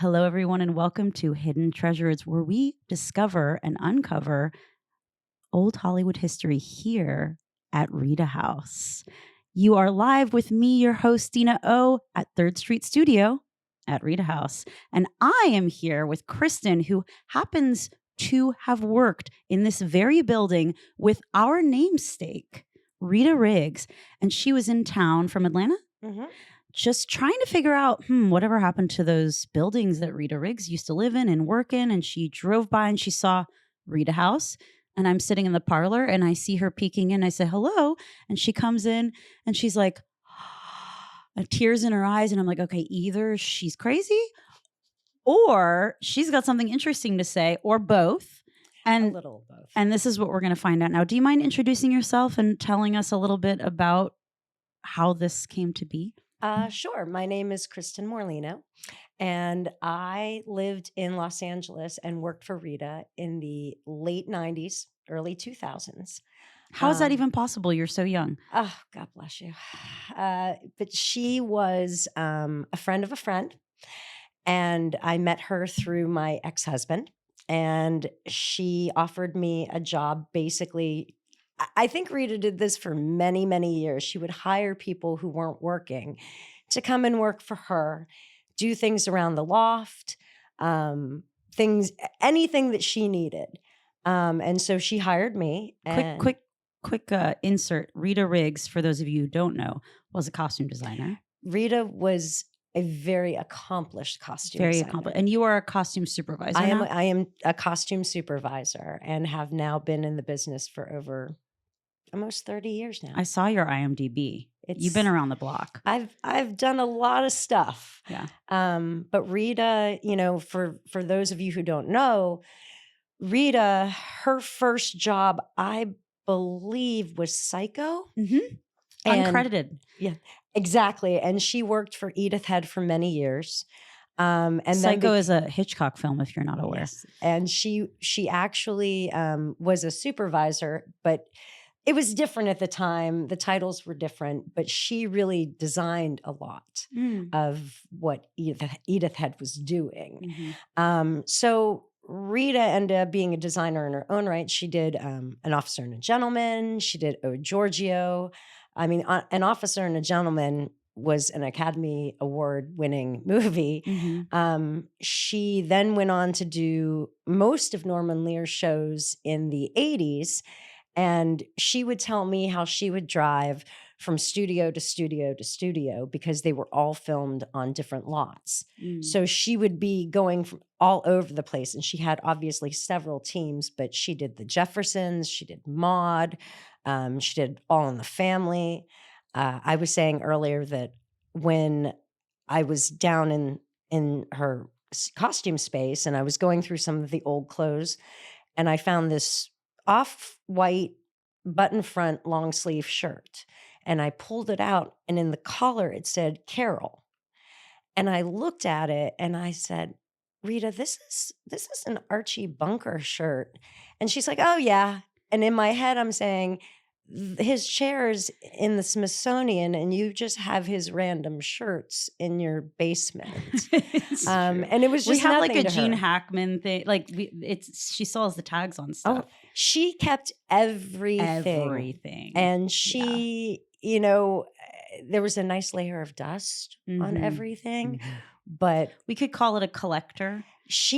Hello, everyone, and welcome to Hidden Treasures, where we discover and uncover old Hollywood history here at Rita House. You are live with me, your host, Dina O, at Third Street Studio at Rita House. And I am here with Kristin, who happens to have worked in this very building with our namesake, Rita Riggs. And she was in town from Atlanta. Mm-hmm. Just trying to figure out, whatever happened to those buildings that Rita Riggs used to live in and work in. And she drove by and she saw Rita House. And I'm sitting in the parlor and I see her peeking in. I say, hello. And she comes in and she's like, tears in her eyes. And I'm like, okay, either she's crazy or she's got something interesting to say, or both. A little of both. And this is what we're going to find out now. Do you mind introducing yourself and telling us a little bit about how this came to be? Sure. My name is Kristin Morlino, and I lived in Los Angeles and worked for Rita in the late 90s, early 2000s. How is that even possible? You're so young. Oh, God bless you. But she was a friend of a friend, and I met her through my ex-husband, and she offered me a job basically. I think Rita did this for many, many years. She would hire people who weren't working to come and work for her, do things around the loft, anything that she needed. And so she hired me. And Quick insert. Rita Riggs, for those of you who don't know, was a costume designer. Rita was a very accomplished costume designer. And you are a costume supervisor. I am a costume supervisor and have now been in the business for over almost 30 years now. I saw your IMDb. You've been around the block. I've done a lot of stuff. Yeah. But Rita, for those of you who don't know, Rita, her first job, I believe, was Psycho. Mm-hmm. Uncredited. Yeah, exactly. And she worked for Edith Head for many years. And Psycho is a Hitchcock film, if you're not aware. Yes. And she actually was a supervisor, but it was different at the time. The titles were different, but she really designed a lot of what Edith Head was doing. Mm-hmm. So Rita ended up being a designer in her own right. She did An Officer and a Gentleman. She did O Giorgio. I mean, An Officer and a Gentleman was an Academy Award winning movie. Mm-hmm. She then went on to do most of Norman Lear's shows in the 80s. And she would tell me how she would drive from studio to studio to studio because they were all filmed on different lots. So she would be going from all over the place. And she had obviously several teams, but she did the Jeffersons, she did Maude, she did All in the Family. I was saying earlier that when I was down in her costume space and I was going through some of the old clothes and I found this off-white button front long sleeve shirt. And I pulled it out and in the collar it said Carol. And I looked at it and I said, Rita, this is an Archie Bunker shirt. And she's like, oh yeah. And in my head I'm saying, his chair's in the Smithsonian and you just have his random shirts in your basement. And it was just, we have like a Gene Hackman thing. Like she still has the tags on stuff. Oh, she kept everything. And she, there was a nice layer of dust on everything, but we could call it a collector.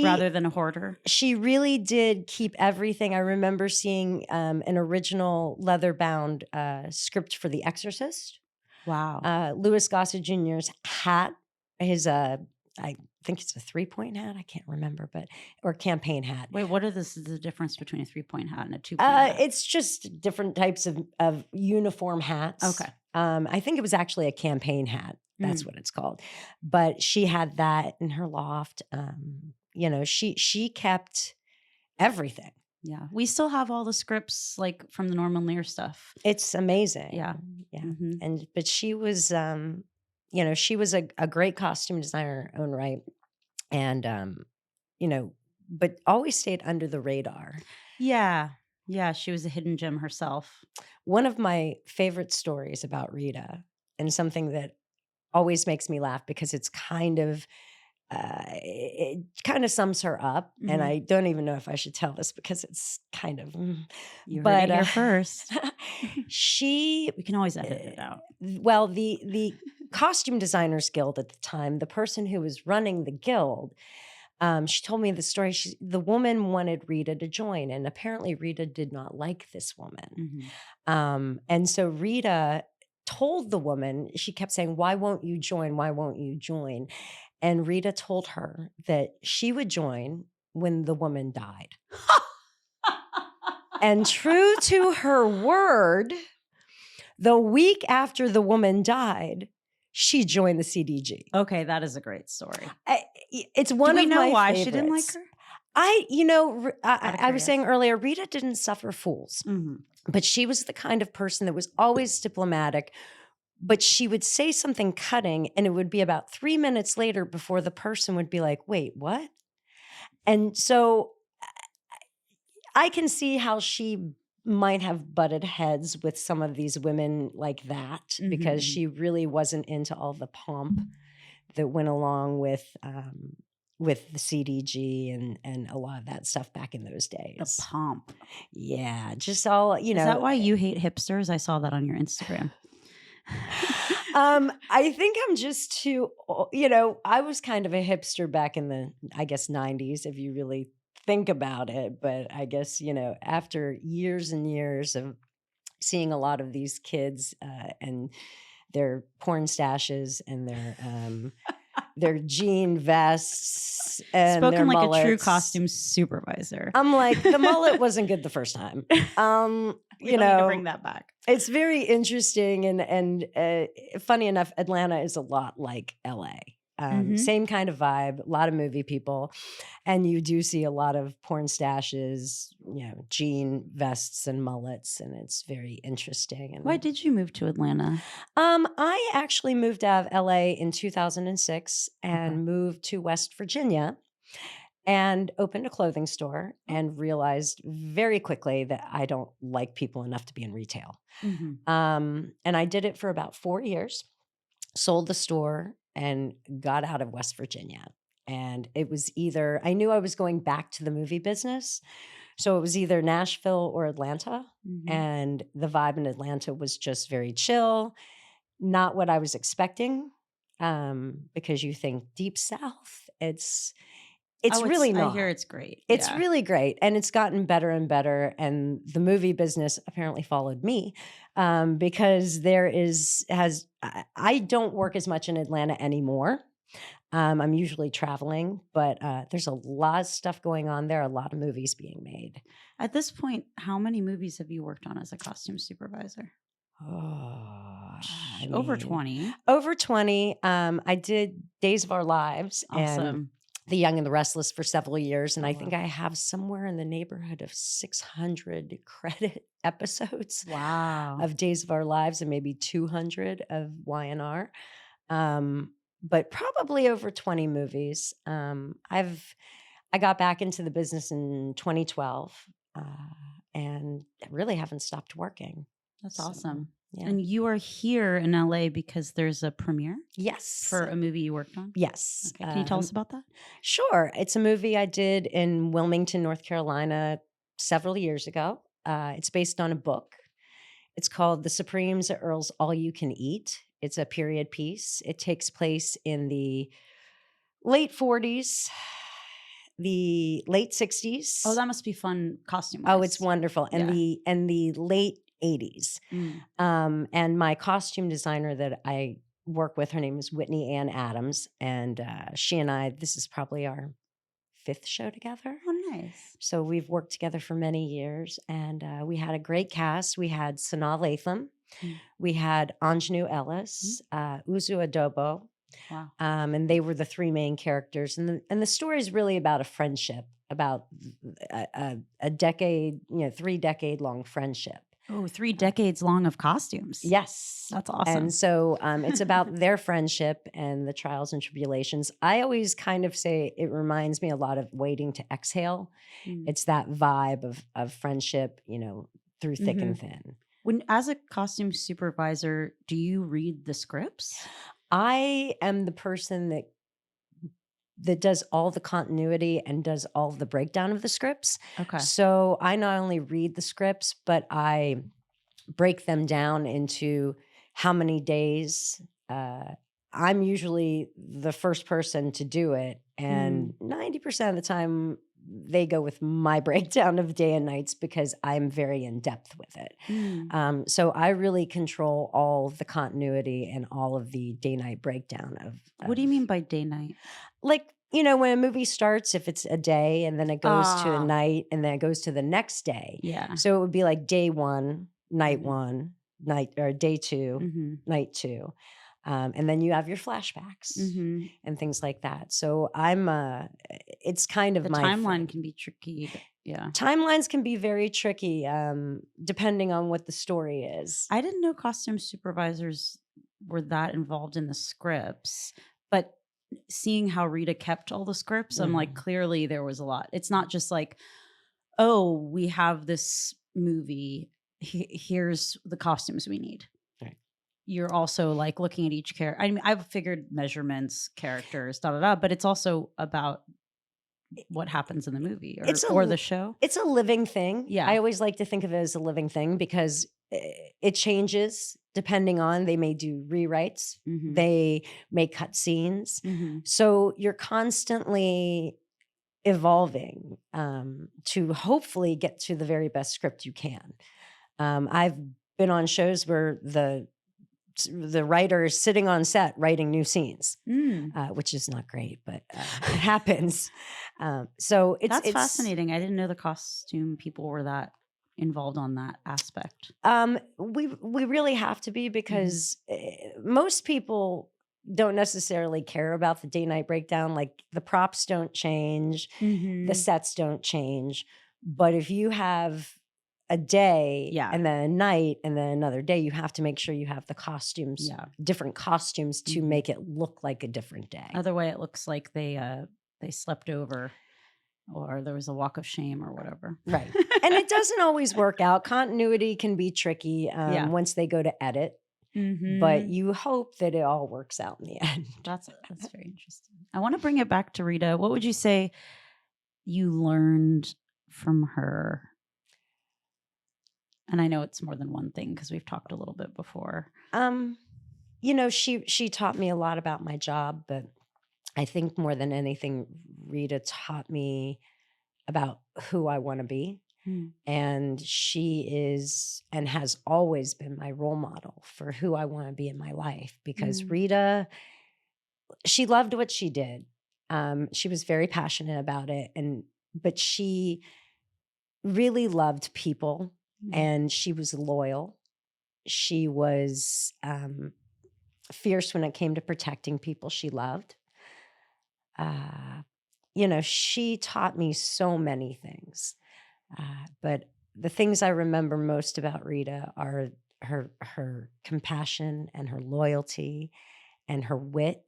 Rather than a hoarder. She really did keep everything. I remember seeing an original leather-bound script for The Exorcist. Wow. Louis Gossett Jr.'s hat, his, I think it's a 3-point hat. I can't remember, or campaign hat. Wait, what is the difference between a 3-point hat and a 2-point hat? It's just different types of uniform hats. Okay. I think it was actually a campaign hat. That's what it's called. But she had that in her loft. She kept everything. Yeah. We still have all the scripts like from the Norman Lear stuff. It's amazing. Yeah. Yeah. But she was, she was a great costume designer in her own right. And, but always stayed under the radar. Yeah. Yeah. She was a hidden gem herself. One of my favorite stories about Rita, and something that always makes me laugh because it's kind of it kind of sums her up. And I don't even know if I should tell this because it's kind of, You heard but it here first. we can always edit it out. Well, the Costume Designers Guild at the time, the person who was running the guild, she told me the story. The woman wanted Rita to join, and apparently Rita did not like this woman. And so Rita told the woman, she kept saying, "Why won't you join? Why won't you join?" And Rita told her that she would join when the woman died. And true to her word, the week after the woman died, she joined the CDG. Okay, that is a great story. It's one of my favorites. Do we know why she didn't like her? I was saying earlier, Rita didn't suffer fools, but she was the kind of person that was always diplomatic, but she would say something cutting and it would be about 3 minutes later before the person would be like, "Wait, what?" And so I can see how she might have butted heads with some of these women like that, because she really wasn't into all the pomp that went along with the CDG and a lot of that stuff back in those days. The pomp. Yeah, just all, Is that why you hate hipsters? I saw that on your Instagram. I think I'm just too, I was kind of a hipster back in the, I guess, 90s, if you really think about it. But I guess, after years and years of seeing a lot of these kids and their porn stashes and their jean vests and spoken their like mullets, a true costume supervisor. I'm like, the mullet wasn't good the first time. We need to bring that back. It's very interesting, and funny enough, Atlanta is a lot like LA. Same kind of vibe, a lot of movie people, and you do see a lot of porn stashes, jean vests and mullets, and it's very interesting. And why did you move to Atlanta? I actually moved out of LA in 2006 and moved to West Virginia and opened a clothing store and realized very quickly that I don't like people enough to be in retail. And I did it for about 4 years, sold the store, and got out of West Virginia. And it was either, I knew I was going back to the movie business. So it was either Nashville or Atlanta. And the vibe in Atlanta was just very chill, not what I was expecting, because you think Deep South, it's really not. I hear it's great. It's really great. And it's gotten better and better. And the movie business apparently followed me, because I don't work as much in Atlanta anymore. I'm usually traveling, but there's a lot of stuff going on there, a lot of movies being made. At this point, how many movies have you worked on as a costume supervisor? Over 20. Over 20. I did Days of Our Lives. Awesome. And The Young and the Restless for several years. And I think I have somewhere in the neighborhood of 600 credit episodes of Days of Our Lives and maybe 200 of Y&R. But probably over 20 movies. I got back into the business in 2012 and really haven't stopped working. That's awesome. Yeah. And you are here in LA because there's a premiere? Yes. For a movie you worked on? Yes. Okay. Can you tell us about that? Sure. It's a movie I did in Wilmington, North Carolina several years ago. It's based on a book. It's called The Supremes at Earl's All You Can Eat. It's a period piece. It takes place in the late 40s, the late 60s. Oh, that must be fun costume. Oh, it's wonderful. And the late 80s. And my costume designer that I work with, her name is Whitney Ann Adams. And she and I, this is probably our 5th show together. Oh, nice. So we've worked together for many years. And we had a great cast. We had Sanaa Latham. We had Anjanou Ellis, Uzu Adobo. Wow. And they were the 3 main characters. And the story is really about a friendship, about a decade, 3-decade-long friendship. Oh, 3 decades long of costumes. Yes. That's awesome. And so it's about their friendship and the trials and tribulations. I always kind of say it reminds me a lot of Waiting to Exhale. It's that vibe of friendship, through thick and thin. As a costume supervisor, do you read the scripts? I am the person that that does all the continuity and does all the breakdown of the scripts. Okay. So I not only read the scripts, but I break them down into how many days. I'm usually the first person to do it, and 90% of the time they go with my breakdown of day and nights because I'm very in depth with it. So I really control all of the continuity and all of the day-night breakdown of. What do you mean by day-night? Like, when a movie starts, if it's a day and then it goes to a night and then it goes to the next day. Yeah. So it would be like day one, night one, night or day two, night two. And then you have your flashbacks and things like that. So it's kind of the my timeline can be tricky. Yeah. Timelines can be very tricky, depending on what the story is. I didn't know costume supervisors were that involved in the scripts, but seeing how Rita kept all the scripts, I'm like, clearly there was a lot. It's not just like, oh, we have this movie. Here's the costumes we need. Right. You're also like looking at each character. I mean, I've figured measurements, characters, but it's also about what happens in the movie or the show. It's a living thing. Yeah. I always like to think of it as a living thing because it changes depending on, they may do rewrites, they may cut scenes. So you're constantly evolving to hopefully get to the very best script you can. I've been on shows where the writer is sitting on set writing new scenes, which is not great, but it happens. So it's fascinating. I didn't know the costume people were that involved on that aspect. We really have to be because most people don't necessarily care about the day-night breakdown. Like the props don't change, the sets don't change. But if you have a day and then a night and then another day, you have to make sure you have the costumes, different costumes to make it look like a different day. Other way, it looks like they slept over or there was a walk of shame or whatever. Right. And it doesn't always work out. Continuity can be tricky once they go to edit. But you hope that it all works out in the end. That's very interesting. I want to bring it back to Rita. What would you say you learned from her? And I know it's more than one thing because we've talked a little bit before. She taught me a lot about my job, but I think more than anything, Rita taught me about who I want to be. And she is and has always been my role model for who I want to be in my life because Rita, she loved what she did. She was very passionate about it. But she really loved people and she was loyal. She was fierce when it came to protecting people she loved. She taught me so many things. But the things I remember most about Rita are her compassion and her loyalty and her wit.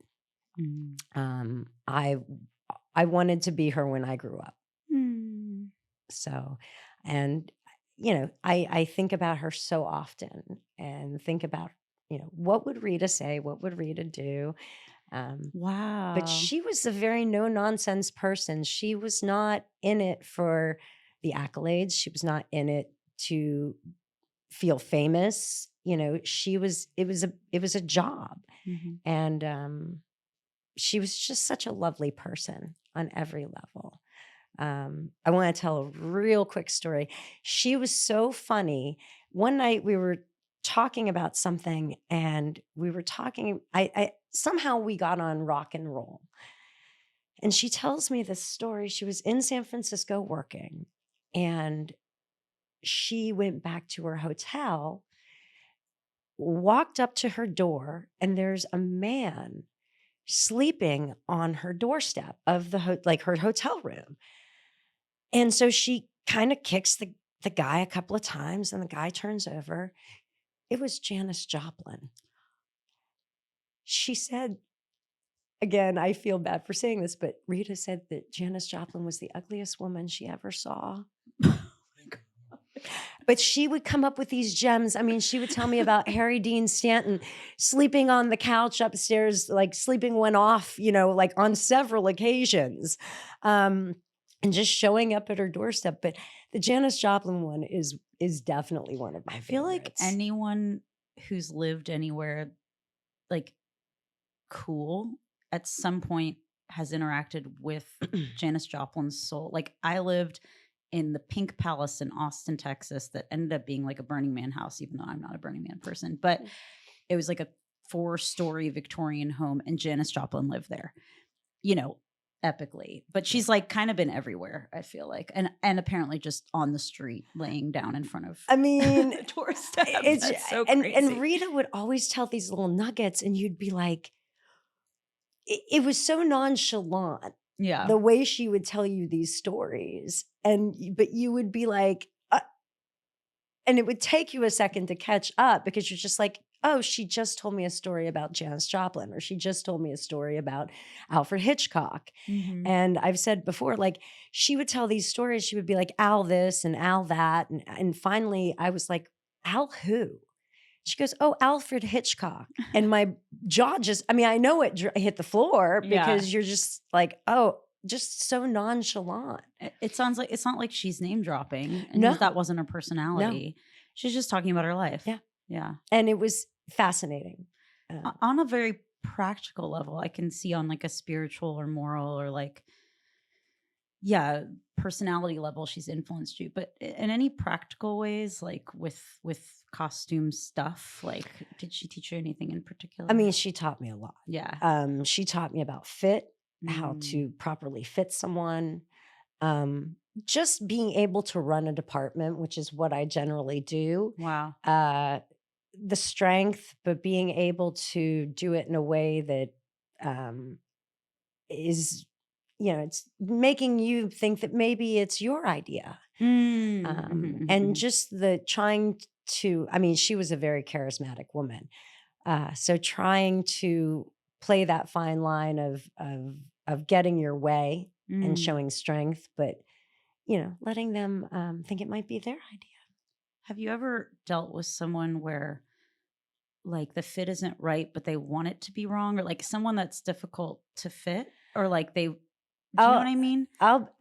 I wanted to be her when I grew up. So, and I think about her so often and think about what would Rita say? What would Rita do? Wow. But she was a very no-nonsense person. She was not in it for the accolades. She was not in it to feel famous. It was a job. And she was just such a lovely person on every level. I want to tell a real quick story. She was so funny. One night we were talking about something and we were talking, somehow we got on rock and roll. And she tells me this story. She was in San Francisco working and she went back to her hotel, walked up to her door, and there's a man sleeping on her doorstep of the her hotel room. And so she kind of kicks the guy a couple of times and the guy turns over. It was Janis Joplin. She said, again, I feel bad for saying this, but Rita said that Janis Joplin was the ugliest woman she ever saw. But she would come up with these gems. I mean, she would tell me about Harry Dean Stanton sleeping on the couch upstairs, like sleeping went off, like on several occasions, and just showing up at her doorstep. But the Janis Joplin one is definitely one of my favorites. I feel like anyone who's lived anywhere like cool at some point has interacted with Janis Joplin's soul. Like I lived in the Pink Palace in Austin, Texas, that ended up being like a Burning Man house, even though I'm not a Burning Man person. But it was like a 4-story Victorian home, and Janis Joplin lived there, epically. But she's like kind of been everywhere, I feel like. And apparently just on the street, laying down in front of the doorstep. That's so crazy. And Rita would always tell these little nuggets, and you'd be like, it was so nonchalant. Yeah. The way she would tell you these stories. But you would be like, and it would take you a second to catch up because you're just like, oh, she just told me a story about Janis Joplin, or she just told me a story about Alfred Hitchcock. Mm-hmm. And I've said before, like, she would tell these stories. She would be like, Al this and Al that. And finally I was like, Al who? She goes, oh, Alfred Hitchcock. And my jaw I know it hit the floor because you're just like, oh, just so nonchalant. It sounds like it's not like she's name dropping. And No. That wasn't her personality. No. She's just talking about her life. Yeah. Yeah. And it was fascinating. On a very practical level, I can see on like a spiritual or moral or like, personality level, she's influenced you. But in any practical ways, like with costume stuff, like did she teach you anything in particular? I mean, she taught me a lot. Yeah. She taught me about fit, how to properly fit someone, just being able to run a department, which is what I generally do. Wow. The strength, but being able to do it in a way that is, it's making you think that maybe it's your idea. And just the trying to, I mean, she was a very charismatic woman. So trying to play that fine line of getting your way and showing strength, but, letting them think it might be their idea. Have you ever dealt with someone where like the fit isn't right, but they want it to be wrong, or like someone that's difficult to fit, or like do you know what I mean?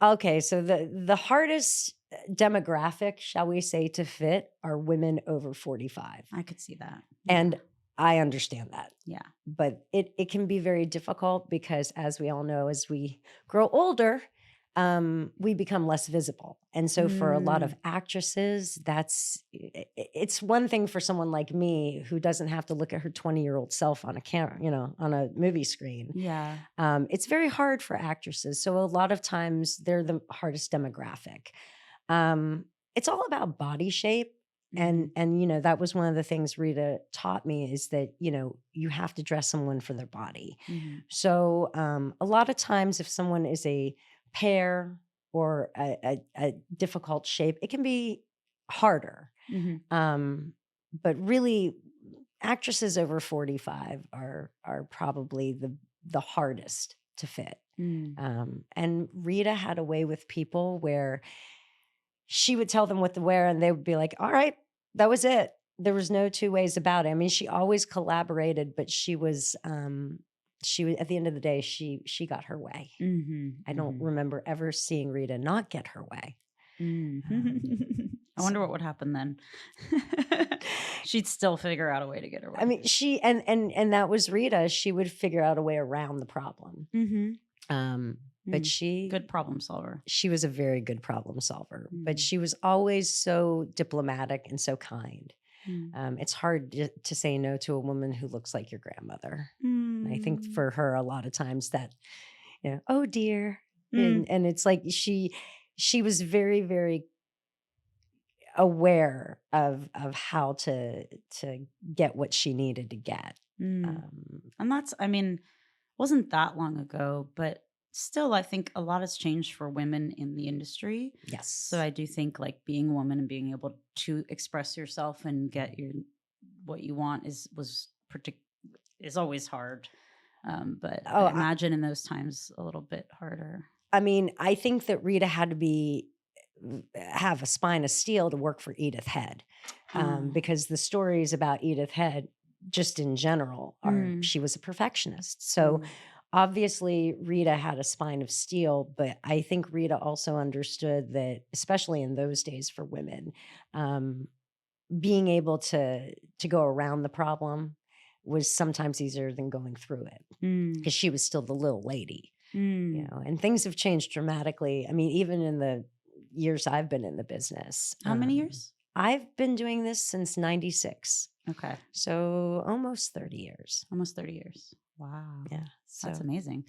Okay. So the hardest demographic, shall we say, to fit are women over 45. I could see that. And I understand that. Yeah. But it can be very difficult because, as we all know, as we grow older, we become less visible. And so for a lot of actresses, it's one thing for someone like me who doesn't have to look at her 20-year-old self on a camera, on a movie screen. Yeah. It's very hard for actresses. So a lot of times they're the hardest demographic. It's all about body shape. And that was one of the things Rita taught me, is that, you have to dress someone for their body. So a lot of times if someone is a pear or a difficult shape, it can be harder. But really, actresses over 45 are probably the hardest to fit. And Rita had a way with people where she would tell them what to wear and they would be like, all right, that was it. There was no two ways about it. I mean, she always collaborated, but she was at the end of the day, she got her way. I don't remember ever seeing Rita not get her way. I wonder what would happen then. She'd still figure out a way to get her way. I mean, she and that was Rita. She would figure out a way around the problem. But she good problem solver. She was a very good problem solver, but she was always so diplomatic and so kind. It's hard to say no to a woman who looks like your grandmother. I think for her, a lot of times that, oh dear. And it's like she was very, very aware of how to get what she needed to get. And that's, I mean, wasn't that long ago, but still, I think a lot has changed for women in the industry. Yes. So I do think like being a woman and being able to express yourself and get what you want is always hard. But I imagine in those times a little bit harder. I mean, I think that Rita had to be have a spine of steel to work for Edith Head, Oh. because the stories about Edith Head, just in general, are she was a perfectionist. So obviously Rita had a spine of steel, but I think Rita also understood that, especially in those days for women, being able to go around the problem was sometimes easier than going through it, because she was still the little lady, you know. And things have changed dramatically. I mean, even in the years I've been in the business. How many years? I've been doing this since 96. Okay. So almost 30 years. Almost 30 years. Wow. Yeah. So That's amazing.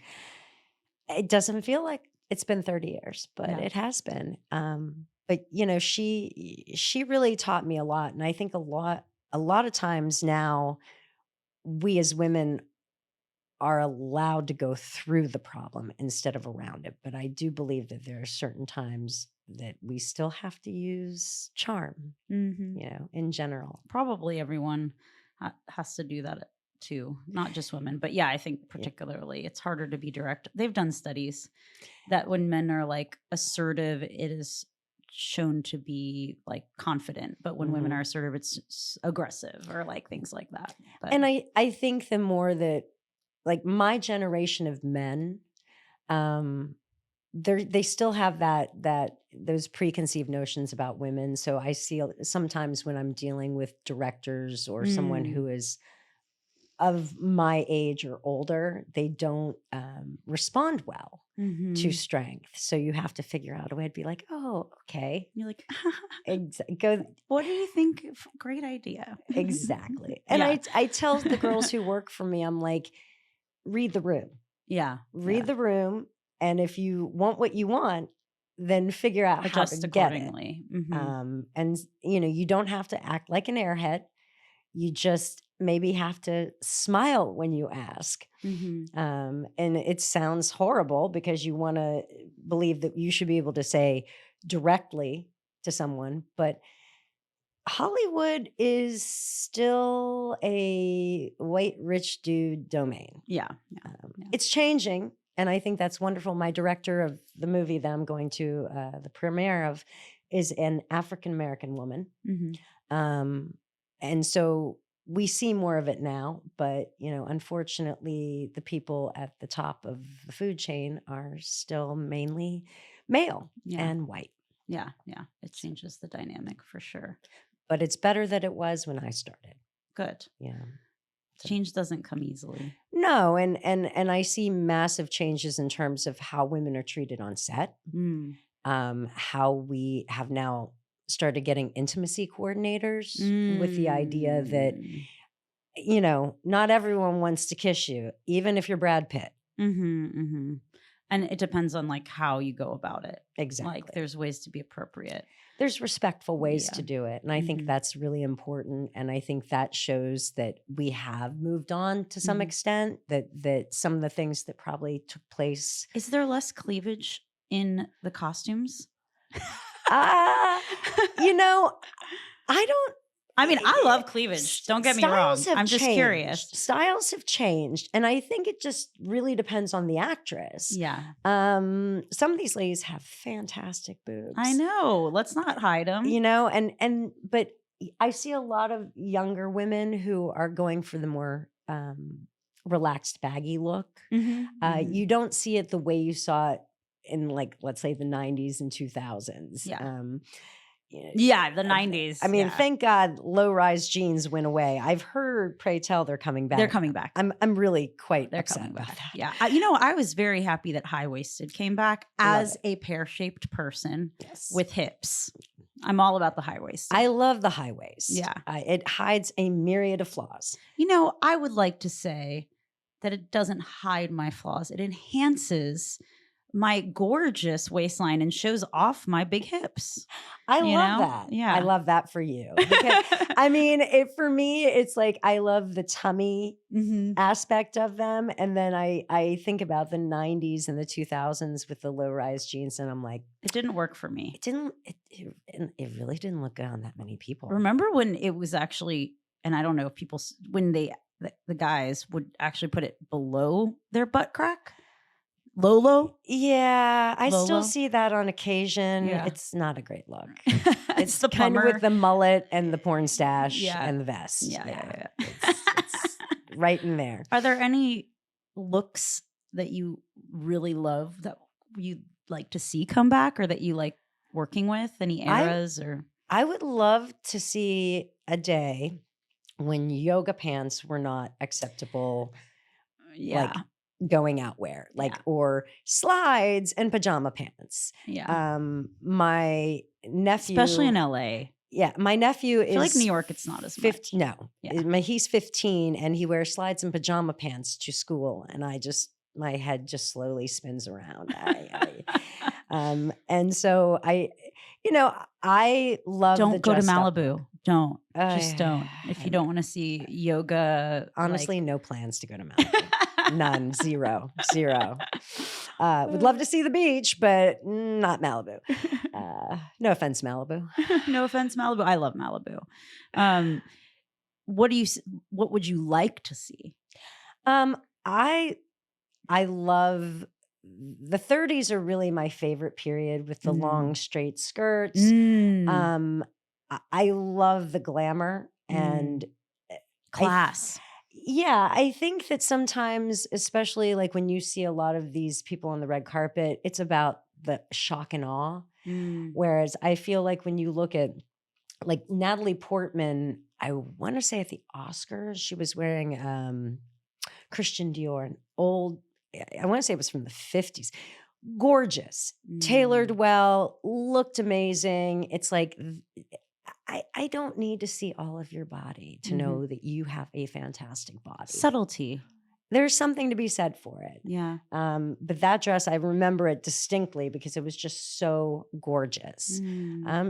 it doesn't feel like it's been 30 years, but Yeah. it has been. But you know, she really taught me a lot. And I think a lot of times now, we as women are allowed to go through the problem instead of around it. But I do believe that there are certain times that we still have to use charm, you know, in general. Probably everyone has to do that too, not just women. But yeah, I think particularly it's harder to be direct. They've done studies that when men are like assertive, it is shown to be like confident, but when women are assertive, it's aggressive or like things like that. But And I think the more that, like, my generation of men, they still have those preconceived notions about women. So I see sometimes when I'm dealing with directors or someone who is of my age or older, they don't respond well to strength. So you have to figure out a way to be like, oh, okay. you're like, Go. what do you think? Great idea. Exactly. And Yeah. I tell the girls who work for me, I'm like, read the room. Yeah. Read the room. And if you want what you want, then figure out Adjust how to get it. accordingly. And, you know, you don't have to act like an airhead. You just maybe have to smile when you ask. And it sounds horrible because you want to believe that you should be able to say directly to someone, but Hollywood is still a white rich dude domain. Yeah. It's changing, and I think that's wonderful. My director of the movie that I'm going to the premiere of is an African American woman. And so we see more of it now, but you know, unfortunately, the people at the top of the food chain are still mainly male and white. Yeah. It changes the dynamic for sure. But it's better than it was when I started. Good. Yeah. So. Change doesn't come easily. No, and I see massive changes in terms of how women are treated on set. How we have now started getting intimacy coordinators with the idea that, you know, not everyone wants to kiss you, even if you're Brad Pitt. And it depends on like how you go about it. Exactly. Like there's ways to be appropriate. There's respectful ways to do it. And I think that's really important. And I think that shows that we have moved on to some extent, that some of the things that probably took place. Is there less cleavage in the costumes? You know, I love cleavage. Don't get me wrong. I'm just curious. Styles have changed. And I think it just really depends on the actress. Yeah. Some of these ladies have fantastic boobs. I know. Let's not hide them. You know, but I see a lot of younger women who are going for the more relaxed, baggy look. You don't see it the way you saw it in, like, let's say the 90s and 2000s. Yeah, the 90s. I mean, thank God low-rise jeans went away. I've heard, pray tell, they're coming back. They're coming back. I'm really quite They're upset coming about back. that. Yeah. You know, I was very happy that high-waisted came back as a pear-shaped person with hips. I'm all about the high-waisted. I love the high waist. Yeah. It hides a myriad of flaws. You know, I would like to say that it doesn't hide my flaws. It enhances my gorgeous waistline and shows off my big hips. I love that. Yeah. I love that for you. Because, I mean, for me, it's like I love the tummy aspect of them. And then I think about the 90s and the 2000s with the low-rise jeans, and I'm like, it didn't work for me. It really didn't look good on that many people. Remember when it was actually, and I don't know if people, when the guys would actually put it below their butt crack? Lolo? Yeah, I still Lolo? see that on occasion. Yeah. It's not a great look. It's the kind of plumber. with the mullet and the porn stash Yeah. and the vest. Yeah. It's right in there. Are there any looks that you really love that you'd like to see come back, or that you like working with? Any eras or? I would love to see a day when yoga pants were not acceptable, Yeah. like going out wear, like, Yeah. or slides and pajama pants. Yeah. My nephew, Especially in LA. yeah, my nephew I feel like is New York, it's not as much. 15. No, Yeah. he's 15 and he wears slides and pajama pants to school, and my head just slowly spins around. And so I love the Don't go to dressed up Malibu. look. Don't. Just don't. If you don't want to see yoga. Honestly, no plans to go to Malibu. None. Zero. Would love to see the beach, but not Malibu. No offense, Malibu. No offense, Malibu. I love Malibu. What would you like to see? I love the 30s are really my favorite period with the long straight skirts. I love the glamour and class. I think that sometimes, especially like when you see a lot of these people on the red carpet, it's about the shock and awe. Whereas I feel like when you look at like Natalie Portman, I want to say at the Oscars, she was wearing Christian Dior, an old, I want to say it was from the 50s. Gorgeous, tailored well, looked amazing. It's like, I don't need to see all of your body to know that you have a fantastic body. Subtlety. There's something to be said for it. Yeah. But that dress, I remember it distinctly because it was just so gorgeous.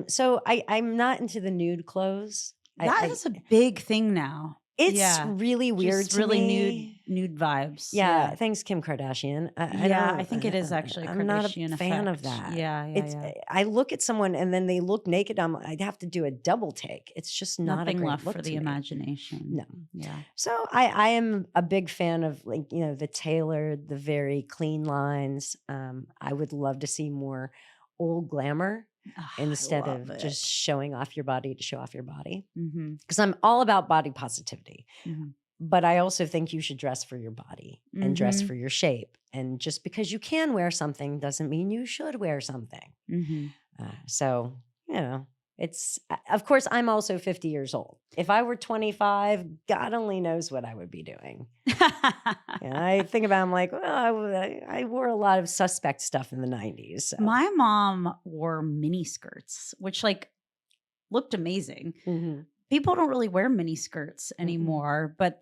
So I'm not into the nude clothes. That is a big thing now. It's really weird Just to really me. nude vibes. Yeah, thanks, Kim Kardashian. I think it is actually a I'm not a Kardashian fan of effect. that. Yeah. I look at someone and then they look naked. I'd have to do a double take. It's just not Nothing a great left look for to the me. imagination. No. Yeah. So I am a big fan of like, the tailored, the very clean lines. I would love to see more old glamour instead of just showing off your body to show off your body. Because I'm all about body positivity. But I also think you should dress for your body and dress for your shape. And just because you can wear something doesn't mean you should wear something. So, it's, of course, I'm also 50 years old. If I were 25, God only knows what I would be doing. I think about, I'm like, well, I wore a lot of suspect stuff in the 90s. So. My mom wore mini skirts, which like looked amazing. People don't really wear mini skirts anymore, but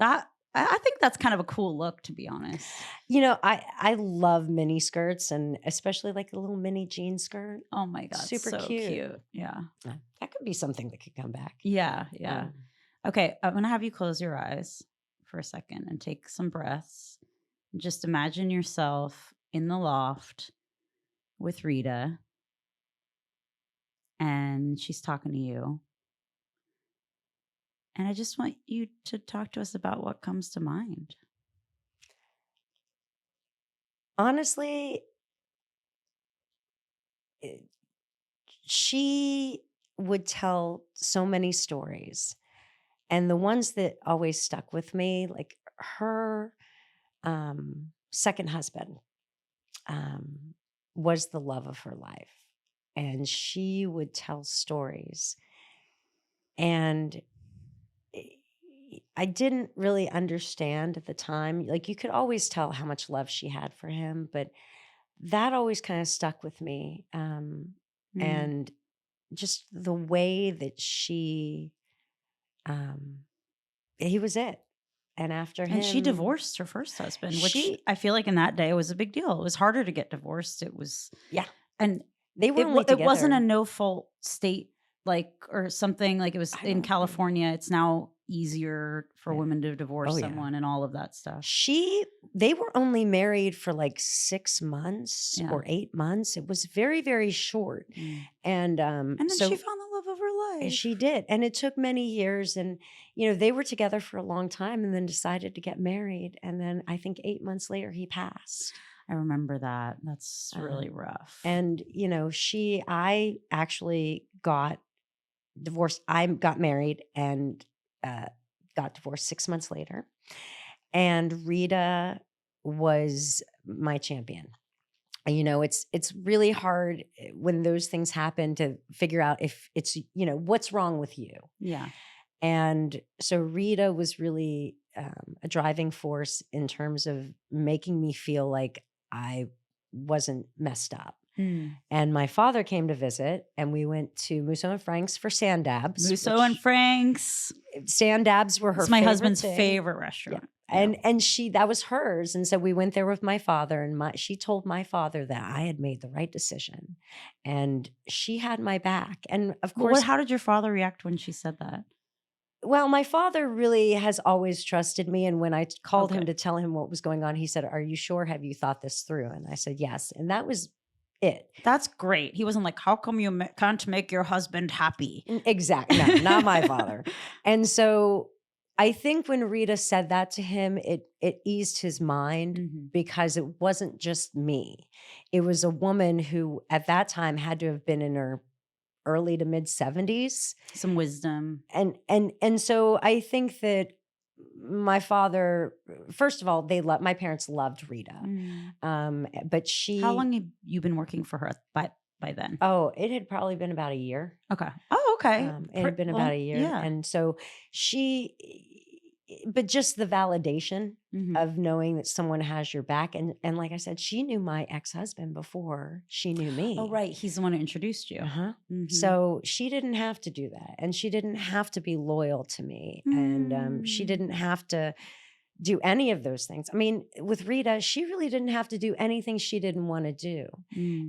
I think that's kind of a cool look, to be honest. I love mini skirts, and especially like a little mini jean skirt. Oh my God. Super so cute. Yeah. That could be something that could come back. Yeah. Okay. I'm going to have you close your eyes for a second and take some breaths. Just imagine yourself in the loft with Rita, and she's talking to you. And I just want you to talk to us about what comes to mind. Honestly, she would tell so many stories. And the ones that always stuck with me, like her second husband was the love of her life. And she would tell stories. And I didn't really understand at the time. Like, you could always tell how much love she had for him, but that always kind of stuck with me. And just the way that he was it. And after him. And she divorced her first husband, which I feel like in that day was a big deal. It was harder to get divorced. It was. Yeah. And they were only together. It wasn't a no-fault state, like, or something like it was in California. It's now easier for women to divorce someone and all of that stuff. They were only married for like 6 months or 8 months. It was very, very short. And then she found the love of her life. She did. And it took many years. And, they were together for a long time and then decided to get married. And then I think 8 months later, he passed. I I remember that. That's really rough. And, you know, I actually got divorced. I got married and got divorced 6 months later. And Rita was my champion. And, you know, it's really hard when those things happen to figure out if it's, you know, what's wrong with you. Yeah. And so Rita was really a driving force in terms of making me feel like I wasn't messed up. And my father came to visit, and we went to Musso and Frank's for sand dabs. Musso and Frank's. Sand dabs were her It's my favorite husband's thing. favorite restaurant. Yeah. And that was hers. And so we went there with my father, and she told my father that I had made the right decision, and she had my back. And of course, how did your father react when she said that? Well, my father really has always trusted me. And when I called him to tell him what was going on, he said, "Are you sure? Have you thought this through?" And I said, "Yes." And that was it. That's great. He wasn't like, "How come you can't make your husband happy?" Exactly. No, not my father. And so I think when Rita said that to him, it eased his mind because it wasn't just me. It was a woman who at that time had to have been in her early to mid 70s. Some wisdom. And so I think that my father, first of all, my parents loved Rita. But How long have you been working for her by then? Oh, it had probably been about a year. Okay. Oh, okay. It had been about a year. Yeah. And so but just the validation of knowing that someone has your back. And like I said, she knew my ex-husband before she knew me. Oh, right. He's the one who introduced you. So she didn't have to do that. And she didn't have to be loyal to me. And she didn't have to do any of those things. I mean, with Rita, she really didn't have to do anything she didn't want to do.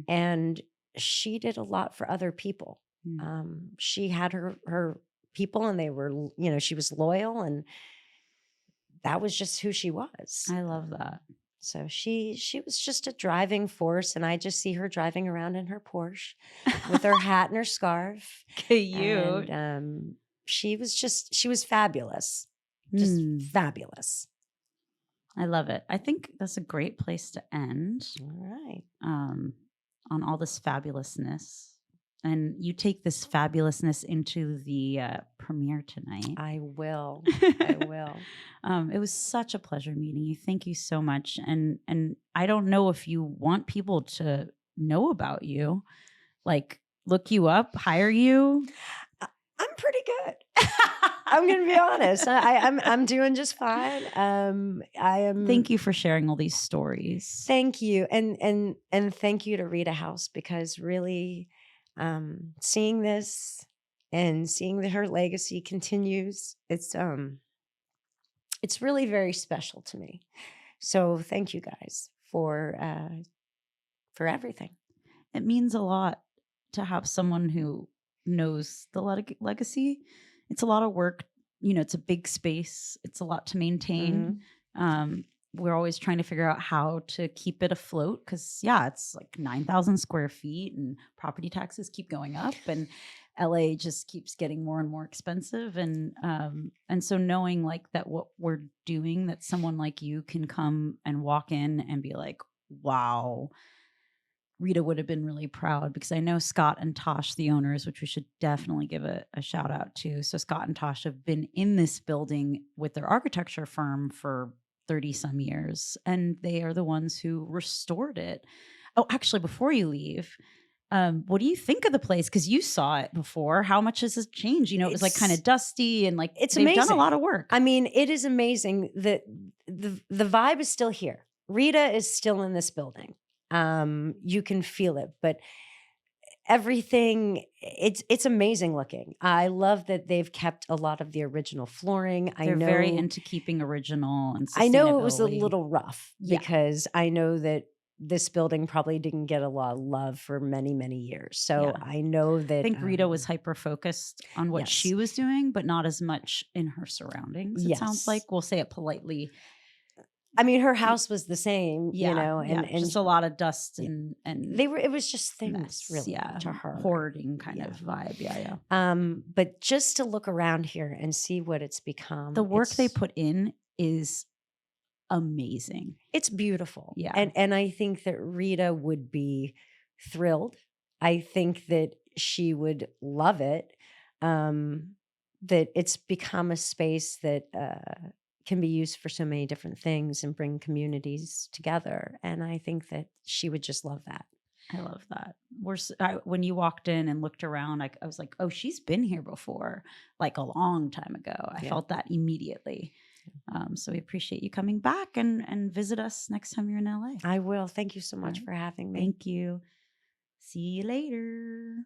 And she did a lot for other people. She had her people, and they were, you know, she was loyal, and that was just who she was. I love that. So she was just a driving force, and I just see her driving around in her Porsche with her hat and her scarf. Cute. And she was fabulous. Just fabulous. I love it. I think that's a great place to end. All right. On all this fabulousness. And you take this fabulousness into the premiere tonight. I will. I will. It was such a pleasure meeting you. Thank you so much. And I don't know if you want people to know about you, like look you up, hire you. I'm pretty good. I'm going to be honest. I'm doing just fine. I am. Thank you for sharing all these stories. Thank you, and thank you to Rita House, because really, seeing this and seeing that her legacy continues, it's really very special to me. So thank you guys for everything. It means a lot to have someone who knows the legacy. It's a lot of work. You know, it's a big space. It's a lot to maintain. We're always trying to figure out how to keep it afloat because, yeah, it's like 9,000 square feet and property taxes keep going up and LA just keeps getting more and more expensive. And so knowing like that what we're doing, that someone like you can come and walk in and be like, wow, Rita would have been really proud, because I know Scott and Tosh, the owners, which we should definitely give a shout out to. So Scott and Tosh have been in this building with their architecture firm for 30 some years, and they are the ones who restored it. Oh, actually, before you leave, what do you think of the place? Because you saw it before. How much has it changed? You know, it was like kind of dusty and like it's they've amazing. done a lot of work. I mean, it is amazing that the vibe is still here. Rita is still in this building. You can feel it, but everything, it's amazing looking. I love that they've kept a lot of the original flooring. They're very into keeping original and sustainability. I know it was a little rough because I know that this building probably didn't get a lot of love for many, many years. So I know that I think Rita was hyper focused on what she was doing, but not as much in her surroundings. It sounds like, we'll say it politely. I mean, her house was the same, you know, and just a lot of dust and it was just things mess, really to her. Hoarding kind of vibe. Yeah. But just to look around here and see what it's become. The work they put in is amazing. It's beautiful. Yeah. And I think that Rita would be thrilled. I think that she would love it. That it's become a space that can be used for so many different things and bring communities together. And I think that she would just love that. I love that. When you walked in and looked around, I was like, oh, she's been here before, like a long time ago. I Yeah. felt that immediately. So we appreciate you coming back and visit us next time you're in LA. I will. Thank you so much right. for having me. Thank you. See you later.